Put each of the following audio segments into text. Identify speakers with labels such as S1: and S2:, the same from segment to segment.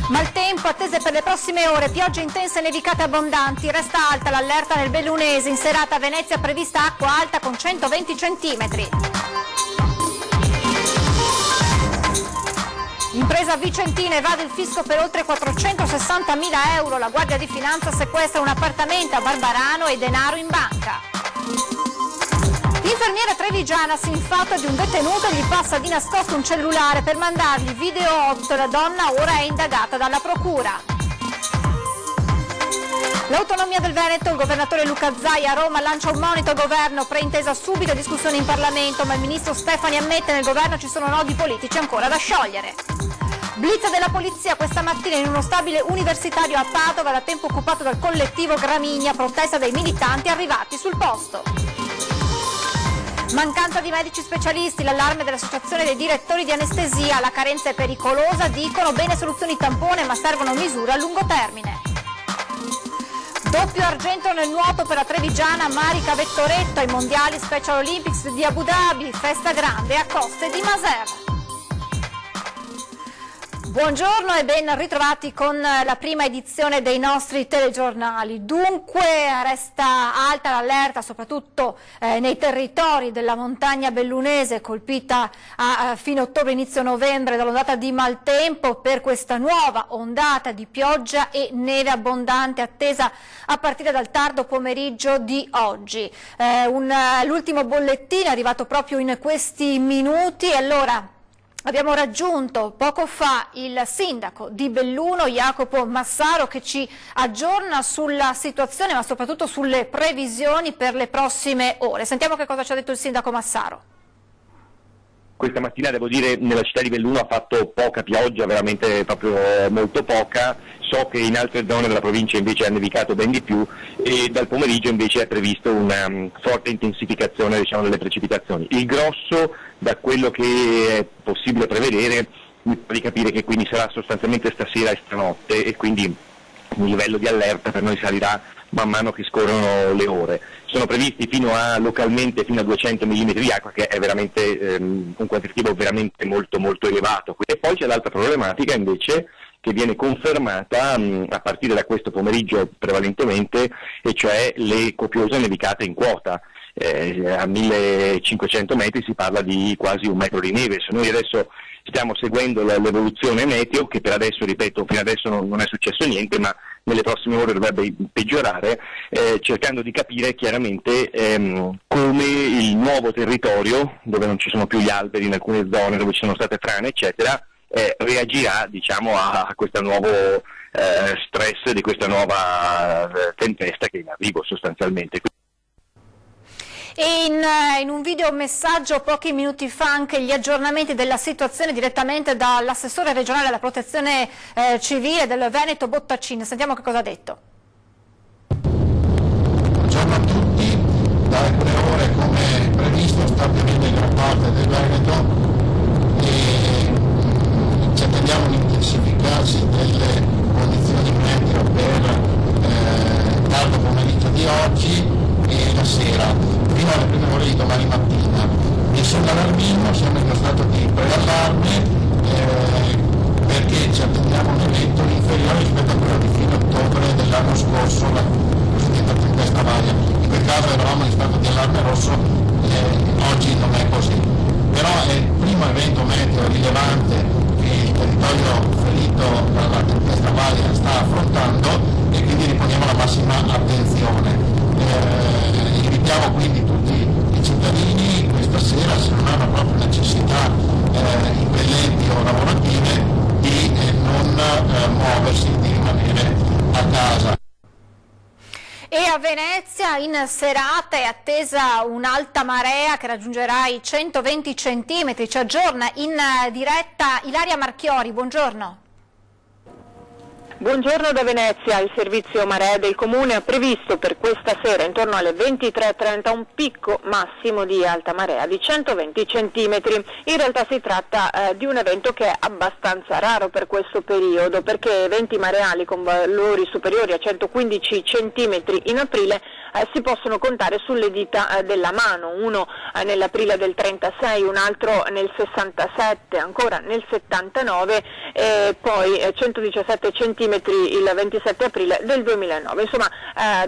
S1: Maltempo, attese per le prossime ore, piogge intense e nevicate abbondanti, resta alta l'allerta nel Bellunese, in serata a Venezia prevista acqua alta con 120 centimetri. Impresa vicentina, evade il fisco per oltre 460.000 euro, la Guardia di Finanza sequestra un appartamento a Barbarano e denaro in banca. L'infermiera trevigiana si infatta di un detenuto e gli passa di nascosto un cellulare per mandargli video auto. La donna ora è indagata dalla procura. L'autonomia del Veneto, il governatore Luca Zaia a Roma lancia un monito al governo, preintesa subito, discussione in Parlamento, ma il ministro Stefani ammette nel governo ci sono nodi politici ancora da sciogliere. Blitz della polizia questa mattina in uno stabile universitario a Padova, da tempo occupato dal collettivo Gramigna, protesta dei militanti arrivati sul posto. Mancanza di medici specialisti, l'allarme dell'associazione dei direttori di anestesia, la carenza è pericolosa, dicono bene soluzioni tampone ma servono misure a lungo termine. Doppio argento nel nuoto per la trevigiana Marica Vettoretto ai mondiali Special Olympics di Abu Dhabi, festa grande a Coste di Maser. Buongiorno e ben ritrovati con la prima edizione dei nostri telegiornali. Dunque resta alta l'allerta soprattutto nei territori della montagna bellunese colpita a fine ottobre, inizio novembre dall'ondata di maltempo per questa nuova ondata di pioggia e neve abbondante attesa a partire dal tardo pomeriggio di oggi. L'ultimo bollettino è arrivato proprio in questi minuti e allora abbiamo raggiunto poco fa il sindaco di Belluno, Jacopo Massaro, che ci aggiorna sulla situazione ma soprattutto sulle previsioni per le prossime ore. Sentiamo che cosa ci ha detto il sindaco Massaro.
S2: Questa mattina devo dire nella città di Belluno ha fatto poca pioggia, veramente proprio molto poca. So che in altre zone della provincia invece ha nevicato ben di più e dal pomeriggio invece è previsto una forte intensificazione delle precipitazioni. Il grosso, da quello che è possibile prevedere, mi fa di capire che quindi sarà sostanzialmente stasera e stanotte e quindi il livello di allerta per noi salirà man mano che scorrono le ore. Sono previsti localmente fino a 200 mm di acqua, che è veramente un quantitativo veramente molto molto elevato. E poi c'è l'altra problematica invece che viene confermata a partire da questo pomeriggio prevalentemente, e cioè le copiose nevicate in quota. A 1500 metri si parla di quasi 1 metro di neve. Se noi adesso stiamo seguendo l'evoluzione meteo, che per adesso, ripeto, fino adesso non è successo niente, ma nelle prossime ore dovrebbe peggiorare, cercando di capire chiaramente come il nuovo territorio, dove non ci sono più gli alberi in alcune zone, dove ci sono state frane, eccetera, reagirà a questo nuovo stress di questa nuova tempesta che è in arrivo sostanzialmente.
S1: E in un video messaggio pochi minuti fa anche gli aggiornamenti della situazione direttamente dall'assessore regionale alla protezione civile del Veneto Bottacin. Sentiamo che cosa ha detto.
S3: Buongiorno a tutti, da alcune ore come previsto sta avvenendo in gran parte del Veneto e ci attendiamo un intensificarsi delle condizioni meteo per tardo pomeriggio di oggi e la sera fino alle prime ore di domani mattina. E sull'allarmismo siamo in uno stato di preallarme perché ci attendiamo un evento inferiore rispetto a quello di fine ottobre dell'anno scorso, la cosiddetta tempesta Vaia. In quel caso eravamo in stato di allarme rosso, oggi non è così. Però è il primo evento meteo rilevante che il territorio ferito dalla tempesta Vaia sta affrontando e quindi riponiamo la massima attenzione. Invitiamo quindi tutti i cittadini questa sera, se non hanno proprio necessità impellenti o lavorative, di non muoversi, di rimanere a casa.
S1: E a Venezia in serata è attesa un'alta marea che raggiungerà i 120 centimetri. Ci aggiorna in diretta Ilaria Marchiori, buongiorno.
S4: Buongiorno da Venezia, il servizio marea del Comune ha previsto per questa sera intorno alle 23:30 un picco massimo di alta marea di 120 centimetri. In realtà si tratta di un evento che è abbastanza raro per questo periodo, perché eventi mareali con valori superiori a 115 centimetri in aprile si possono contare sulle dita della mano, uno nell'aprile del 36, un altro nel 67, ancora nel 79 e poi 117 centimetri il 27 aprile del 2009, insomma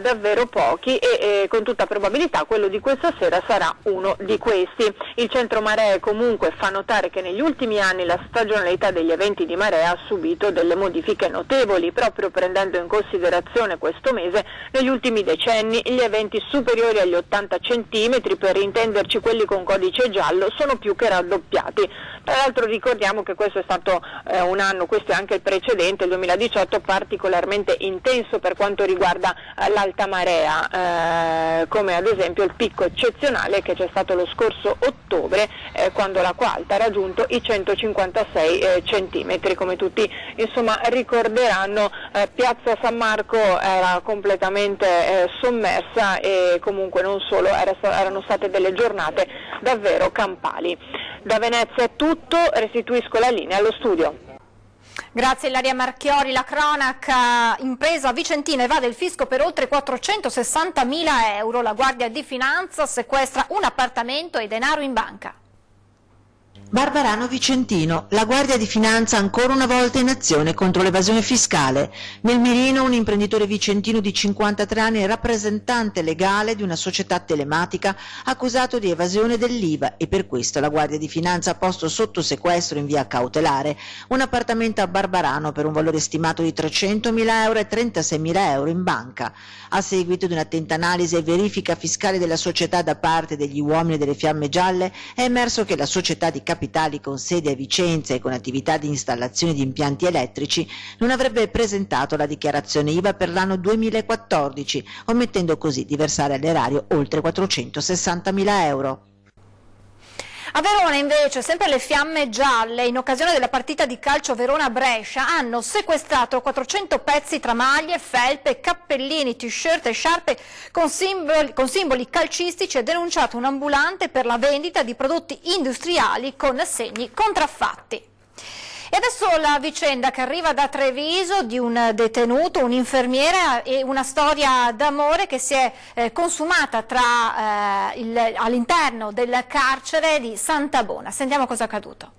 S4: davvero pochi e con tutta probabilità quello di questa sera sarà uno di questi. Il centro maree comunque fa notare che negli ultimi anni la stagionalità degli eventi di marea ha subito delle modifiche notevoli, proprio prendendo in considerazione questo mese. Negli ultimi decenni gli eventi superiori agli 80 centimetri, per intenderci quelli con codice giallo, sono più che raddoppiati. Tra l'altro ricordiamo che questo è stato un anno, questo è anche il precedente, il 2018, particolarmente intenso per quanto riguarda l'alta marea, come ad esempio il picco eccezionale che c'è stato lo scorso ottobre, quando l'acqua alta ha raggiunto i 156 centimetri. Come tutti insomma ricorderanno, Piazza San Marco era completamente sommersa e comunque non solo, erano state delle giornate davvero campali. Da Venezia è tutto, restituisco la linea allo studio.
S1: Grazie Ilaria Marchiori. La cronaca: impresa vicentina evade il fisco per oltre 460.000 euro, la Guardia di Finanza sequestra un appartamento e denaro in banca.
S5: Barbarano Vicentino, la Guardia di Finanza ancora una volta in azione contro l'evasione fiscale. Nel mirino un imprenditore vicentino di 53 anni, rappresentante legale di una società telematica, accusato di evasione dell'IVA, e per questo la Guardia di Finanza ha posto sotto sequestro in via cautelare un appartamento a Barbarano per un valore stimato di 300.000 euro e 36.000 euro in banca. A seguito di un'attenta analisi e verifica fiscale della società da parte degli uomini delle Fiamme Gialle, è emerso che la società di capitali con sede a Vicenza e con attività di installazione di impianti elettrici non avrebbe presentato la dichiarazione IVA per l'anno 2014, omettendo così di versare all'erario oltre 460.000 euro.
S1: A Verona invece, sempre le Fiamme Gialle, in occasione della partita di calcio Verona-Brescia, hanno sequestrato 400 pezzi tra maglie, felpe, cappellini, t-shirt e sciarpe con simboli calcistici e denunciato un ambulante per la vendita di prodotti industriali con segni contraffatti. E adesso la vicenda che arriva da Treviso di un detenuto, un'infermiera e una storia d'amore che si è consumata all'interno del carcere di Santabona. Sentiamo cosa è accaduto.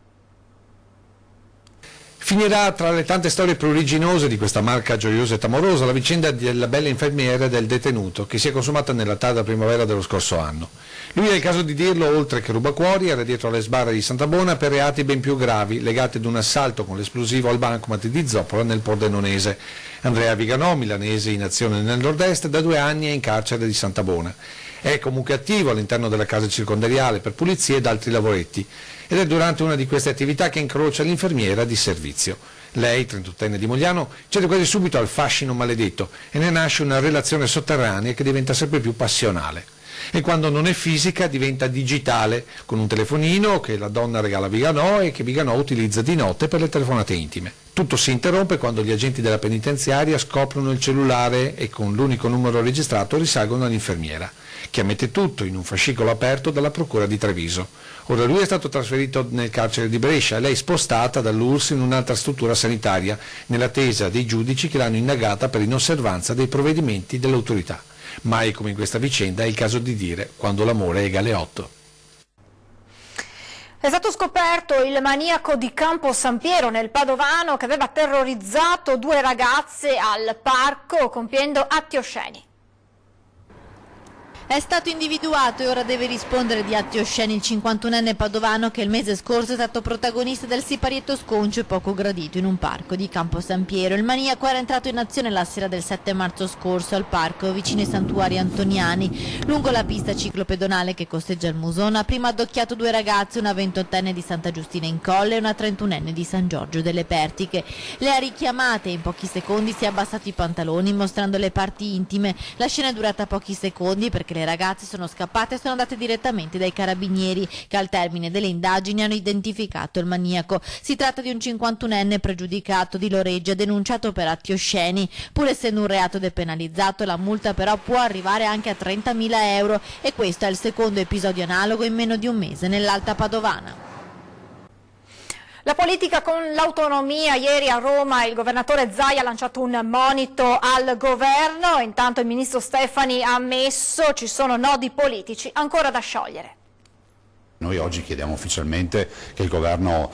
S6: Finirà tra le tante storie pruriginose di questa marca gioiosa e amorosa la vicenda della bella infermiera e del detenuto che si è consumata nella tarda primavera dello scorso anno. Lui, è il caso di dirlo, oltre che rubacuori, era dietro alle sbarre di Santabona per reati ben più gravi legati ad un assalto con l'esplosivo al bancomat di Zoppola nel Pordenonese. Andrea Viganò, milanese in azione nel nord-est, da 2 anni è in carcere di Santabona. È comunque attivo all'interno della casa circondariale per pulizie ed altri lavoretti, ed è durante una di queste attività che incrocia l'infermiera di servizio. Lei, 38enne di Mogliano, cede quasi subito al fascino maledetto e ne nasce una relazione sotterranea che diventa sempre più passionale. E quando non è fisica diventa digitale, con un telefonino che la donna regala a Viganò e che Viganò utilizza di notte per le telefonate intime. Tutto si interrompe quando gli agenti della penitenziaria scoprono il cellulare e con l'unico numero registrato risalgono all'infermiera, che ammette tutto in un fascicolo aperto dalla procura di Treviso. Ora lui è stato trasferito nel carcere di Brescia e lei spostata dall'URSS in un'altra struttura sanitaria, nell'attesa dei giudici che l'hanno indagata per inosservanza dei provvedimenti dell'autorità. Mai come in questa vicenda è il caso di dire quando l'amore è galeotto.
S1: È stato scoperto il maniaco di Campo San Piero nel Padovano che aveva terrorizzato 2 ragazze al parco compiendo atti osceni.
S7: È stato individuato e ora deve rispondere di atti osceni il 51enne padovano che il mese scorso è stato protagonista del siparietto sconcio e poco gradito in un parco di Campo San Piero. Il maniaco era entrato in azione la sera del 7 marzo scorso al parco vicino ai santuari antoniani. Lungo la pista ciclopedonale che costeggia il Musone ha prima addocchiato 2 ragazze, una 28enne di Santa Giustina in Colle e una 31enne di San Giorgio delle Pertiche. Le ha richiamate e in pochi secondi si è abbassato i pantaloni mostrando le parti intime. La scena è durata pochi secondi perché le ragazze sono scappate e sono andate direttamente dai carabinieri che al termine delle indagini hanno identificato il maniaco. Si tratta di un 51enne pregiudicato di Loreggia denunciato per atti osceni. Pur essendo un reato depenalizzato, la multa però può arrivare anche a 30.000 euro e questo è il secondo episodio analogo in meno di un mese nell'Alta Padovana.
S1: La politica con l'autonomia. Ieri a Roma il governatore Zaia ha lanciato un monito al governo, intanto il ministro Stefani ha ammesso ci sono nodi politici ancora da sciogliere.
S8: Noi oggi chiediamo ufficialmente che il governo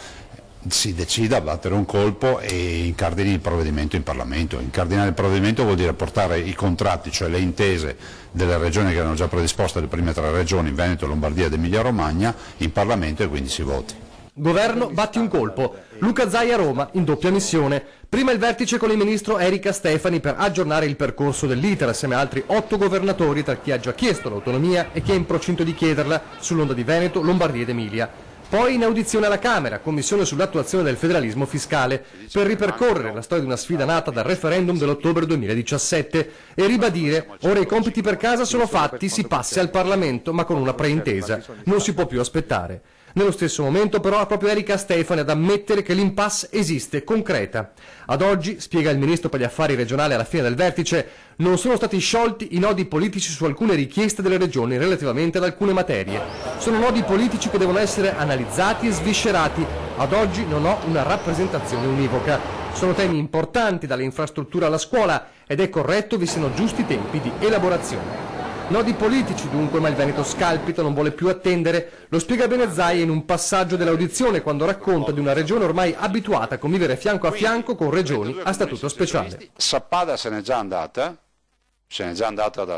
S8: si decida a battere un colpo e incardini il provvedimento in Parlamento. Incardinare il provvedimento vuol dire portare i contratti, cioè le intese delle regioni che erano già predisposte, le prime 3 regioni, Veneto, Lombardia ed Emilia Romagna, in Parlamento e quindi si voti.
S9: Governo, batti un colpo. Luca Zaia a Roma in doppia missione. Prima il vertice con il ministro Erika Stefani per aggiornare il percorso dell'iter assieme a altri 8 governatori, tra chi ha già chiesto l'autonomia e chi è in procinto di chiederla, sull'onda di Veneto, Lombardia ed Emilia. Poi in audizione alla Camera, commissione sull'attuazione del federalismo fiscale, per ripercorrere la storia di una sfida nata dal referendum dell'ottobre 2017 e ribadire: ora i compiti per casa sono fatti, si passi al Parlamento, ma con una preintesa, non si può più aspettare. Nello stesso momento però è proprio Erika Stefani ad ammettere che l'impasse esiste, concreta. Ad oggi, spiega il ministro per gli affari regionali alla fine del vertice, non sono stati sciolti i nodi politici su alcune richieste delle regioni relativamente ad alcune materie. Sono nodi politici che devono essere analizzati e sviscerati. Ad oggi non ho una rappresentazione univoca. Sono temi importanti, dalle infrastrutture alla scuola, ed è corretto vi siano giusti tempi di elaborazione. Nodi politici dunque, ma il Veneto scalpita, non vuole più attendere. Lo spiega bene Zaia in un passaggio dell'audizione quando racconta di una regione ormai abituata a convivere fianco a fianco con regioni a statuto speciale.
S8: Sappada se n'è già andata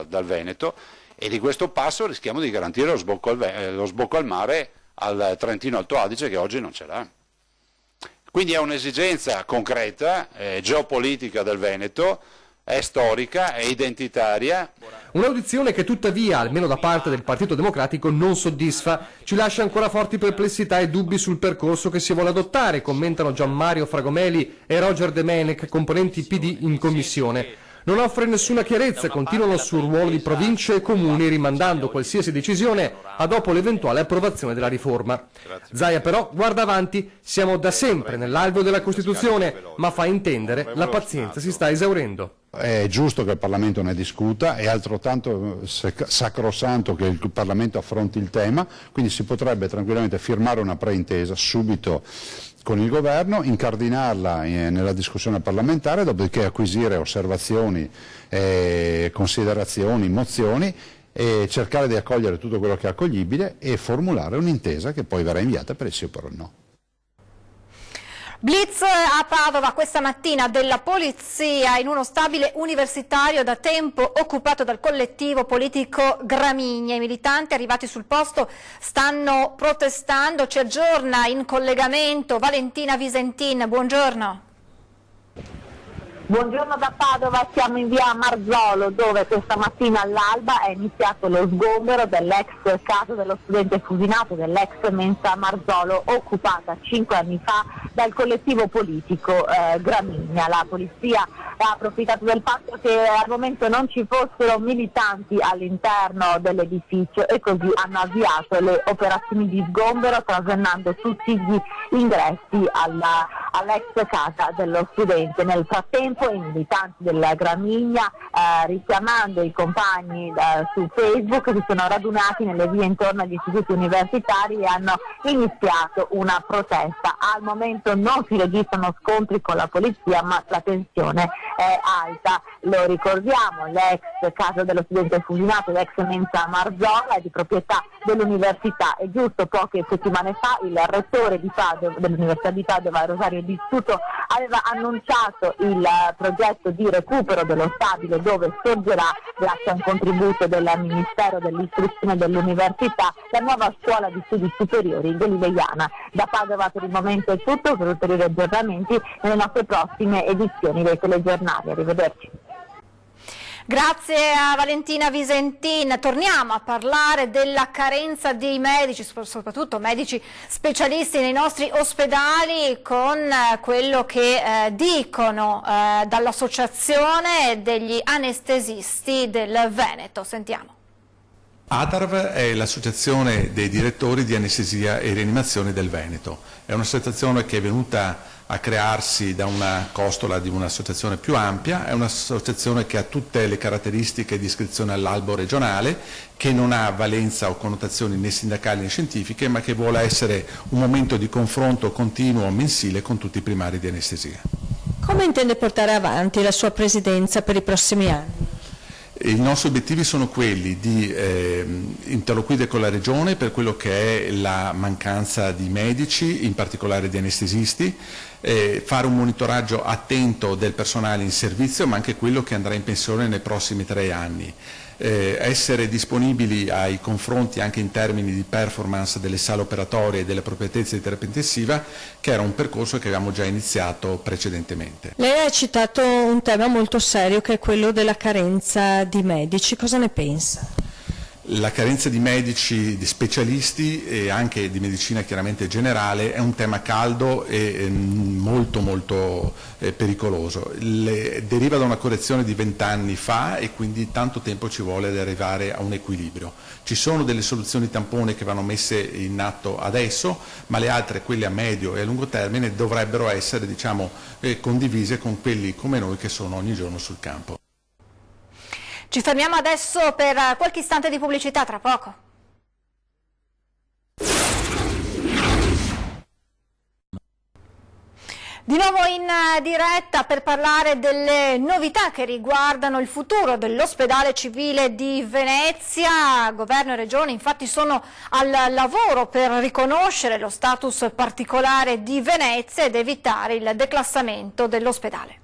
S8: dal Veneto, e di questo passo rischiamo di garantire lo sbocco al mare al Trentino Alto Adige, che oggi non ce l'ha. Quindi è un'esigenza concreta, geopolitica del Veneto, è storica, è identitaria.
S9: Un'audizione che tuttavia, almeno da parte del Partito Democratico, non soddisfa. Ci lascia ancora forti perplessità e dubbi sul percorso che si vuole adottare, commentano Gianmario Fragomeli e Roger De Menec, componenti PD in commissione. Non offre nessuna chiarezza, continuano sul ruolo di province e comuni, rimandando qualsiasi decisione a dopo l'eventuale approvazione della riforma. Zaia però guarda avanti: siamo da sempre nell'alveo della Costituzione, ma fa intendere la pazienza si sta esaurendo.
S8: È giusto che il Parlamento ne discuta, è altrettanto sacrosanto che il Parlamento affronti il tema, quindi si potrebbe tranquillamente firmare una preintesa subito con il governo, incardinarla nella discussione parlamentare, dopodiché acquisire osservazioni, considerazioni, mozioni, e cercare di accogliere tutto quello che è accoglibile e formulare un'intesa che poi verrà inviata per il sì o per il no.
S1: Blitz a Padova questa mattina della polizia in uno stabile universitario da tempo occupato dal collettivo politico Gramigna. I militanti arrivati sul posto stanno protestando. Ci aggiorna in collegamento Valentina Visentin. Buongiorno.
S10: Buongiorno da Padova, siamo in via Marzolo, dove questa mattina all'alba è iniziato lo sgombero dell'ex casa dello studente fusinato, dell'ex mensa Marzolo, occupata 5 anni fa dal collettivo politico Gramigna. La polizia ha approfittato del fatto che al momento non ci fossero militanti all'interno dell'edificio e così hanno avviato le operazioni di sgombero, trasennando tutti gli ingressi all'ex casa dello studente. Nel frattempo i militanti della Gramigna, richiamando i compagni su Facebook, si sono radunati nelle vie intorno agli istituti universitari e hanno iniziato una protesta. Al momento non si registrano scontri con la polizia, ma la tensione è alta. Lo ricordiamo, l'ex casa dello studente fusinato, l'ex mensa Marzola, è di proprietà dell'università, e giusto poche settimane fa il rettore dell'Università di Padova, Rosario Dissuto, aveva annunciato il progetto di recupero dello stabile dove sorgerà, grazie a un contributo del Ministero dell'Istruzione e dell'Università, la nuova scuola di studi superiori galileiana. Da Padova per il momento è tutto, per ulteriori aggiornamenti nelle nostre prossime edizioni dei telegiornali. Arrivederci.
S1: Grazie a Valentina Visentin. Torniamo a parlare della carenza di medici, soprattutto medici specialisti nei nostri ospedali, con quello che dicono dall'Associazione degli Anestesisti del Veneto. Sentiamo.
S11: ADARV è l'associazione dei direttori di anestesia e rianimazione del Veneto. È un'associazione che è venuta a crearsi da una costola di un'associazione più ampia, è un'associazione che ha tutte le caratteristiche di iscrizione all'albo regionale, che non ha valenza o connotazioni né sindacali né scientifiche, ma che vuole essere un momento di confronto continuo mensile con tutti i primari di anestesia.
S12: Come intende portare avanti la sua presidenza per i prossimi anni?
S11: I nostri obiettivi sono quelli di interloquire con la Regione per quello che è la mancanza di medici, in particolare di anestesisti, fare un monitoraggio attento del personale in servizio, ma anche quello che andrà in pensione nei prossimi 3 anni. Essere disponibili ai confronti anche in termini di performance delle sale operatorie e delle appropriatezze di terapia intensiva, che era un percorso che avevamo già iniziato precedentemente.
S12: Lei ha citato un tema molto serio che è quello della carenza di medici, cosa ne pensa?
S11: La carenza di medici, di specialisti e anche di medicina chiaramente generale è un tema caldo e molto pericoloso. Deriva da una correzione di 20 anni fa e quindi tanto tempo ci vuole ad arrivare a un equilibrio. Ci sono delle soluzioni tampone che vanno messe in atto adesso, ma le altre, quelle a medio e a lungo termine, dovrebbero essere condivise con quelli come noi che sono ogni giorno sul campo.
S1: Ci fermiamo adesso per qualche istante di pubblicità, tra poco. Di nuovo in diretta per parlare delle novità che riguardano il futuro dell'ospedale civile di Venezia. Governo e Regione infatti sono al lavoro per riconoscere lo status particolare di Venezia ed evitare il declassamento dell'ospedale.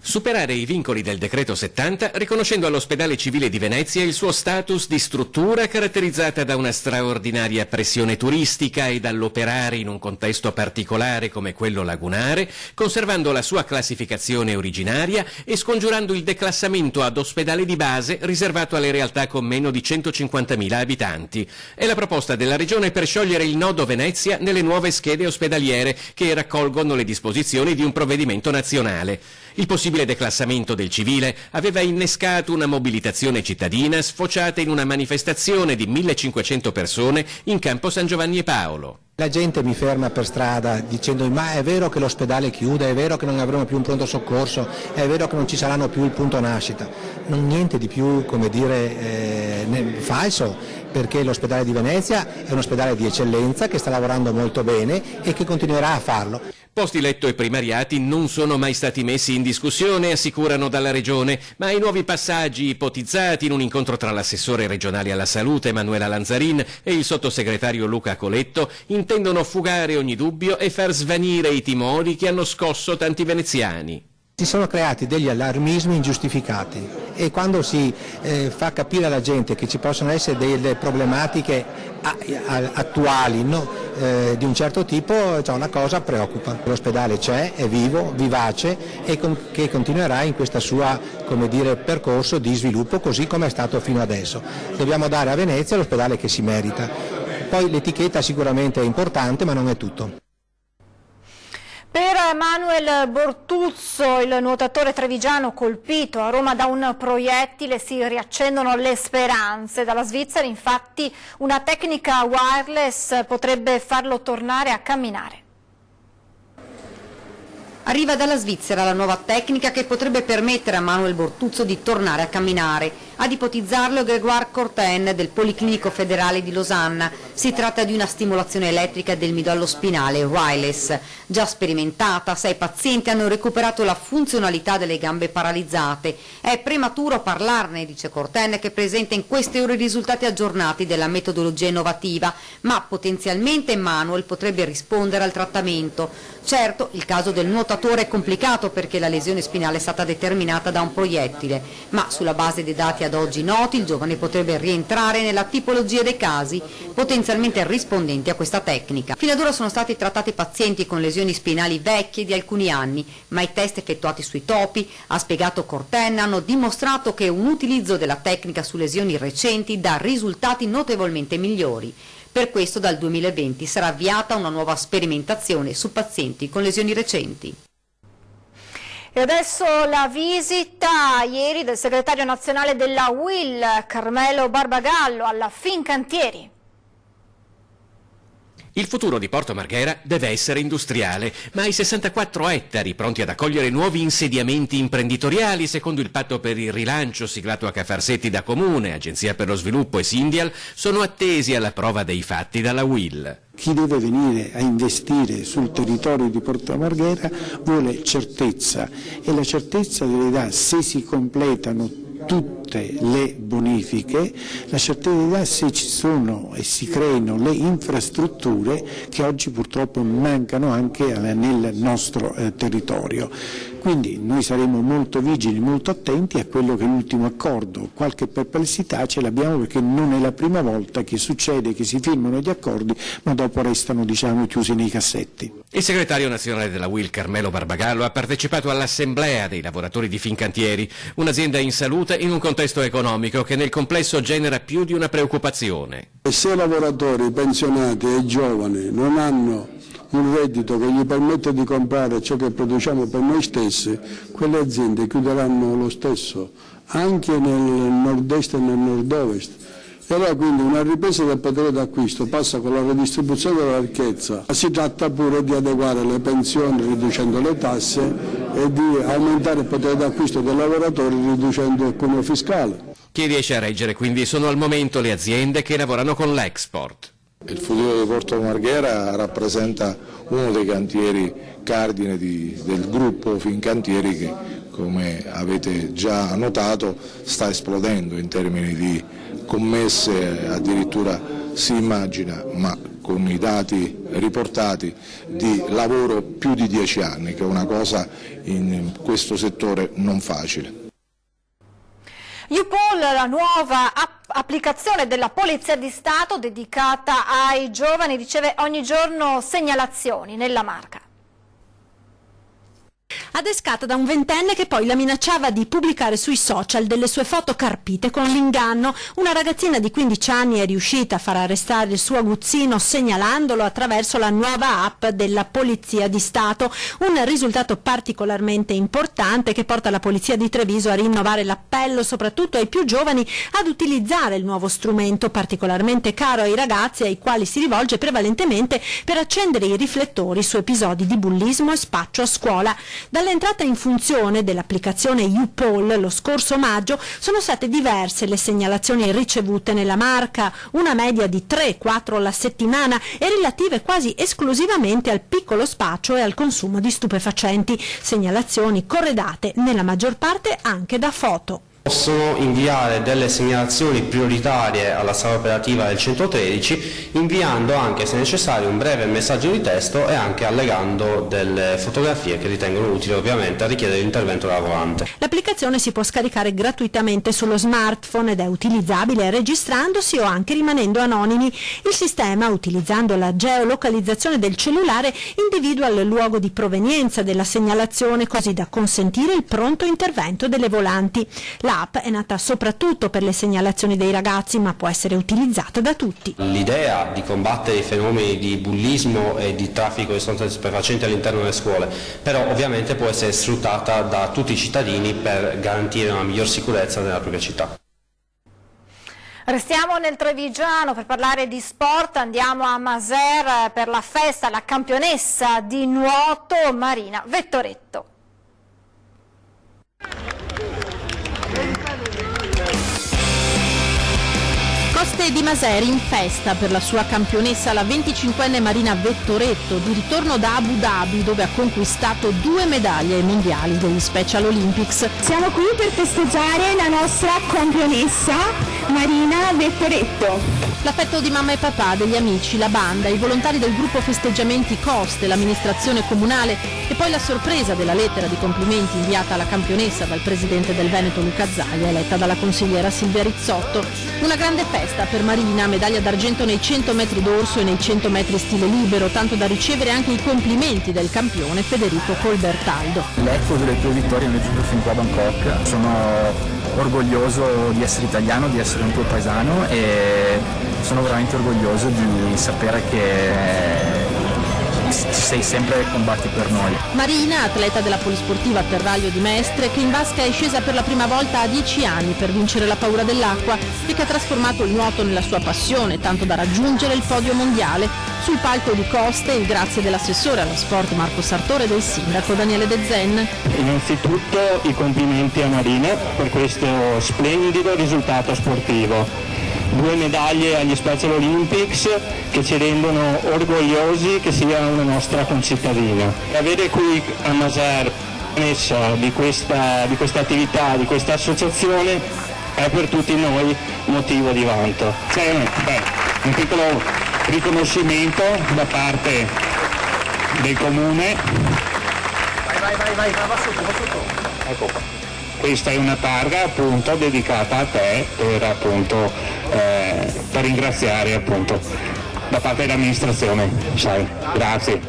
S13: Superare i vincoli del decreto 70 riconoscendo all'ospedale civile di Venezia il suo status di struttura caratterizzata da una straordinaria pressione turistica e dall'operare in un contesto particolare come quello lagunare, conservando la sua classificazione originaria e scongiurando il declassamento ad ospedale di base riservato alle realtà con meno di 150.000 abitanti. È la proposta della Regione per sciogliere il nodo Venezia nelle nuove schede ospedaliere che raccolgono le disposizioni di un provvedimento nazionale. Il possibile declassamento del civile aveva innescato una mobilitazione cittadina sfociata in una manifestazione di 1500 persone in campo San Giovanni e Paolo.
S14: La gente mi ferma per strada dicendo: ma è vero che l'ospedale chiude, è vero che non avremo più un pronto soccorso, è vero che non ci saranno più il punto nascita. Non niente di più, come dire, falso, perché l'ospedale di Venezia è un ospedale di eccellenza che sta lavorando molto bene e che continuerà a farlo.
S13: Posti letto e primariati non sono mai stati messi in discussione, assicurano dalla Regione, ma i nuovi passaggi ipotizzati in un incontro tra l'assessore regionale alla salute Emanuela Lanzarin e il sottosegretario Luca Coletto intendono fugare ogni dubbio e far svanire i timori che hanno scosso tanti veneziani.
S14: Si sono creati degli allarmismi ingiustificati e quando si fa capire alla gente che ci possono essere delle problematiche attuali, no? Di un certo tipo, cioè una cosa preoccupa. L'ospedale c'è, è vivo, vivace e che continuerà in questa sua, come dire, percorso di sviluppo così come è stato fino adesso. Dobbiamo dare a Venezia l'ospedale che si merita. Poi l'etichetta sicuramente è importante, ma non è tutto.
S1: Per Manuel Bortuzzo, il nuotatore trevigiano colpito a Roma da un proiettile, si riaccendono le speranze. Dalla Svizzera infatti una tecnica wireless potrebbe farlo tornare a camminare.
S15: Arriva dalla Svizzera la nuova tecnica che potrebbe permettere a Manuel Bortuzzo di tornare a camminare. Ad ipotizzarlo Grégoire Corten del Policlinico Federale di Losanna. Si tratta di una stimolazione elettrica del midollo spinale wireless. Già sperimentata, 6 pazienti hanno recuperato la funzionalità delle gambe paralizzate. È prematuro parlarne, dice Corten, che presenta in queste ore i risultati aggiornati della metodologia innovativa, ma potenzialmente Manuel potrebbe rispondere al trattamento. Certo, il caso del nuotatore è complicato perché la lesione spinale è stata determinata da un proiettile, ma sulla base dei dati ad oggi noti il giovane potrebbe rientrare nella tipologia dei casi potenzialmente rispondenti a questa tecnica. Fino ad ora sono stati trattati pazienti con lesioni spinali vecchie di alcuni anni, ma i test effettuati sui topi, ha spiegato Corten, hanno dimostrato che un utilizzo della tecnica su lesioni recenti dà risultati notevolmente migliori. Per questo dal 2020 sarà avviata una nuova sperimentazione su pazienti con lesioni recenti.
S1: E adesso la visita ieri del segretario nazionale della UIL, Carmelo Barbagallo, alla Fincantieri.
S13: Il futuro di Porto Marghera deve essere industriale, ma i 64 ettari pronti ad accogliere nuovi insediamenti imprenditoriali secondo il patto per il rilancio siglato a Cafarsetti da Comune, Agenzia per lo Sviluppo e Syndial sono attesi alla prova dei fatti dalla UIL.
S16: Chi deve venire a investire sul territorio di Porto Marghera vuole certezza e la certezza deve dare se si completano tutte le bonifiche, la certezza se ci sono e si creino le infrastrutture che oggi purtroppo mancano anche nel nostro territorio. Quindi noi saremo molto vigili, molto attenti a quello che è l'ultimo accordo. Qualche perplessità ce l'abbiamo perché non è la prima volta che succede che si firmano gli accordi ma dopo restano chiusi nei cassetti.
S13: Il segretario nazionale della UIL, Carmelo Barbagallo, ha partecipato all'assemblea dei lavoratori di Fincantieri, un'azienda in salute in un contesto economico che nel complesso genera più di una preoccupazione.
S17: E se i lavoratori pensionati e giovani non hanno un reddito che gli permette di comprare ciò che produciamo per noi stessi, quelle aziende chiuderanno lo stesso, anche nel nord-est e nel nord-ovest. E allora quindi una ripresa del potere d'acquisto passa con la redistribuzione della ricchezza. Si tratta pure di adeguare le pensioni riducendo le tasse e di aumentare il potere d'acquisto dei lavoratori riducendo il cuneo fiscale.
S13: Chi riesce a reggere quindi sono al momento le aziende che lavorano con l'export.
S18: Il futuro di Porto Marghera rappresenta uno dei cantieri cardine del gruppo Fincantieri che, come avete già notato, sta esplodendo in termini di commesse, addirittura si immagina, ma con i dati riportati, di lavoro più di 10 anni, che è una cosa in questo settore non facile.
S1: UPOL, la nuova applicazione della Polizia di Stato dedicata ai giovani, riceve ogni giorno segnalazioni nella Marca.
S19: Adescata da un ventenne che poi la minacciava di pubblicare sui social delle sue foto carpite con l'inganno, una ragazzina di 15 anni è riuscita a far arrestare il suo aguzzino segnalandolo attraverso la nuova app della Polizia di Stato, un risultato particolarmente importante che porta la Polizia di Treviso a rinnovare l'appello soprattutto ai più giovani ad utilizzare il nuovo strumento particolarmente caro ai ragazzi ai quali si rivolge prevalentemente per accendere i riflettori su episodi di bullismo e spaccio a scuola. Dall'entrata in funzione dell'applicazione UPOL lo scorso maggio sono state diverse le segnalazioni ricevute nella Marca, una media di 3-4 alla settimana e relative quasi esclusivamente al piccolo spaccio e al consumo di stupefacenti, segnalazioni corredate nella maggior parte anche da foto.
S20: Possono inviare delle segnalazioni prioritarie alla sala operativa del 113, inviando anche se necessario un breve messaggio di testo e anche allegando delle fotografie che ritengono utili ovviamente a richiedere l'intervento della volante.
S19: L'applicazione si può scaricare gratuitamente sullo smartphone ed è utilizzabile registrandosi o anche rimanendo anonimi. Il sistema, utilizzando la geolocalizzazione del cellulare, individua il luogo di provenienza della segnalazione così da consentire il pronto intervento delle volanti. L'app è nata soprattutto per le segnalazioni dei ragazzi, ma può essere utilizzata da tutti.
S20: L'idea di combattere i fenomeni di bullismo e di traffico di sostanze stupefacenti all'interno delle scuole, però ovviamente può essere sfruttata da tutti i cittadini per garantire una miglior sicurezza nella propria città.
S1: Restiamo nel Trevigiano per parlare di sport, andiamo a Maser per la festa, la campionessa di nuoto Marina Vettoretto.
S19: Coste di Maseri in festa per la sua campionessa, la 25enne Marina Vettoretto, di ritorno da Abu Dhabi dove ha conquistato 2 medaglie ai mondiali degli Special Olympics.
S21: Siamo qui per festeggiare la nostra campionessa Marina Vettoretto.
S19: L'affetto di mamma e papà, degli amici, la banda, i volontari del gruppo Festeggiamenti Coste, l'amministrazione comunale e poi la sorpresa della lettera di complimenti inviata alla campionessa dal presidente del Veneto Luca Zaia, eletta dalla consigliera Silvia Rizzotto. Una grande festa per Marina, medaglia d'argento nei 100 metri d'orso e nei 100 metri stile libero, tanto da ricevere anche i complimenti del campione Federico Colbertaldo.
S22: L'eco delle tue vittorie mi è giunto fin qua a Bangkok, sono orgoglioso di essere italiano, di essere un tuo paesano e sono veramente orgoglioso di sapere che sei sempre e combatti per noi.
S19: Marina, atleta della polisportiva Terraglio di Mestre, che in vasca è scesa per la prima volta a 10 anni per vincere la paura dell'acqua e che ha trasformato il nuoto nella sua passione, tanto da raggiungere il podio mondiale. Sul palco di Coste il grazie dell'assessore allo sport Marco Sartore e del sindaco Daniele De Zen.
S2: Innanzitutto i complimenti a Marina per questo splendido risultato sportivo. 2 medaglie agli Special Olympics che ci rendono orgogliosi che sia una nostra concittadina. Avere qui a Maser messa di questa attività, di questa associazione è per tutti noi motivo di vanto. C'è un piccolo riconoscimento da parte del comune.
S22: Vai, va sotto.
S2: Ecco qua. Questa è una targa appunto dedicata a te per ringraziare appunto da parte dell'amministrazione, sai, grazie.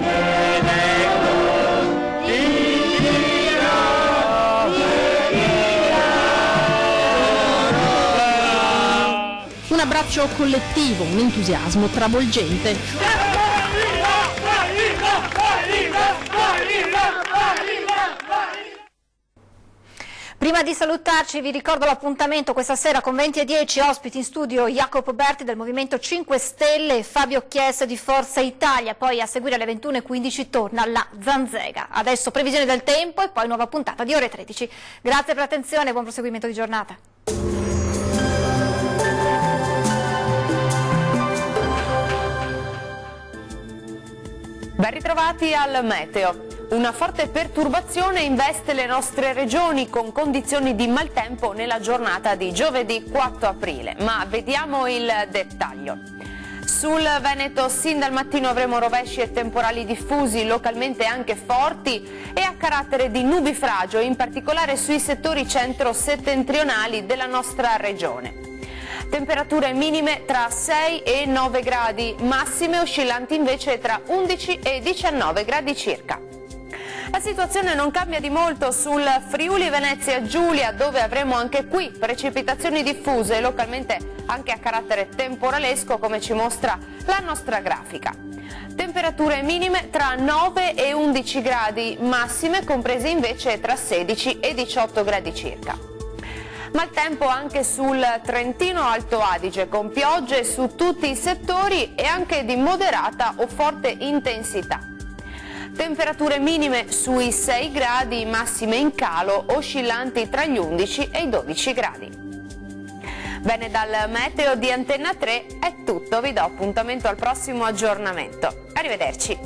S19: Un abbraccio collettivo, un entusiasmo travolgente.
S1: Prima di salutarci vi ricordo l'appuntamento questa sera con 20:10, ospiti in studio Jacopo Berti del Movimento 5 Stelle e Fabio Chies di Forza Italia, poi a seguire alle 21:15 torna la Zanzega. Adesso previsione del tempo e poi nuova puntata di Ore 13. Grazie per l'attenzione e buon proseguimento di giornata.
S3: Ben ritrovati al meteo. Una forte perturbazione investe le nostre regioni con condizioni di maltempo nella giornata di giovedì 4 aprile, ma vediamo il dettaglio. Sul Veneto sin dal mattino avremo rovesci e temporali diffusi, localmente anche forti e a carattere di nubifragio, in particolare sui settori centro-settentrionali della nostra regione. Temperature minime tra 6 e 9 gradi, massime oscillanti invece tra 11 e 19 gradi circa. La situazione non cambia di molto sul Friuli Venezia Giulia, dove avremo anche qui precipitazioni diffuse, localmente anche a carattere temporalesco, come ci mostra la nostra grafica. Temperature minime tra 9 e 11 gradi, massime comprese invece tra 16 e 18 gradi circa. Maltempo anche sul Trentino Alto Adige, con piogge su tutti i settori e anche di moderata o forte intensità. Temperature minime sui 6 gradi, massime in calo, oscillanti tra gli 11 e i 12 gradi. Bene, dal meteo di Antenna 3 è tutto, vi do appuntamento al prossimo aggiornamento. Arrivederci.